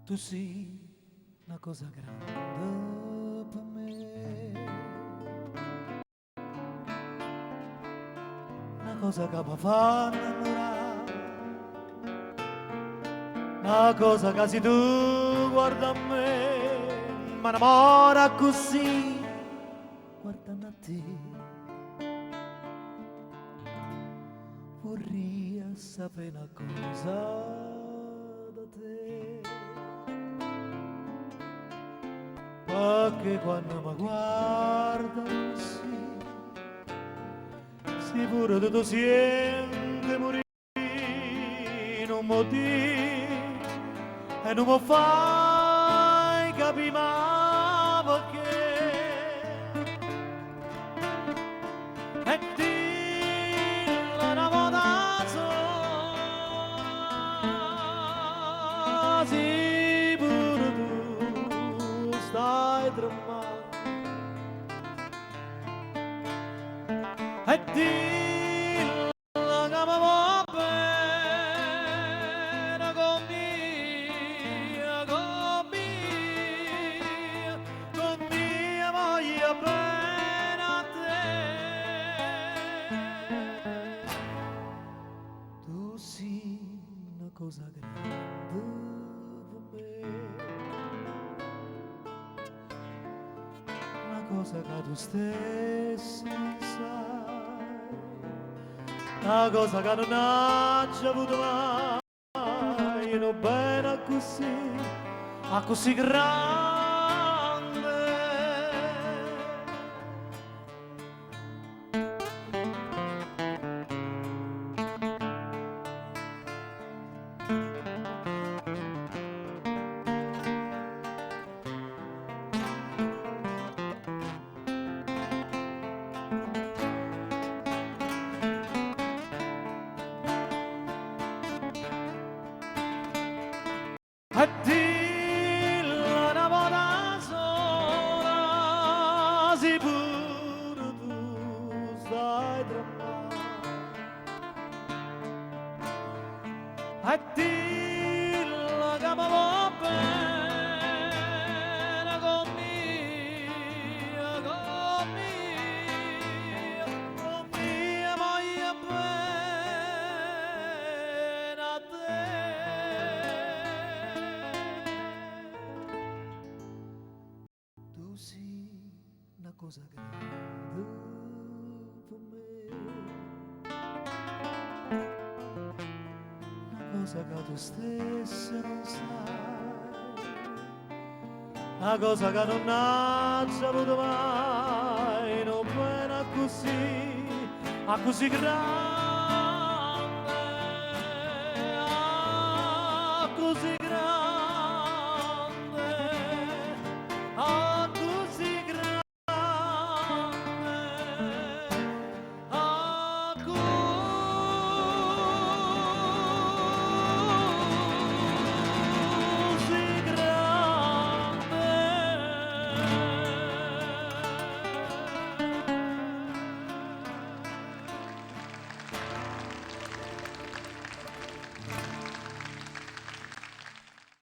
Tu sei una cosa grande per me, una cosa che mi fa innamorare, una cosa che se tu guarda a me, mi innamora così, guardando a te, vorrei sapere una cosa da te. Perché quando mi guarda così, sicuro tu senti morire, non mi dici e non mi fai capire mai perché. E dillo una volta sola, sicuro tu stai tremando. E dillo che mi va bene con mia voglio bene a te. Tu sei una cosa grande per me, una cosa che tu stesso non sai, una cosa che non hai avuto mai, non bene così grande. E dillo una volta sola, sicuro tu stai tremando. E dillo che mi va bene con mia voglio bene a te. Tu sei una cosa grande per me, una cosa che tu stesso non sai, una cosa che non hai avuto mai, non bene così grande.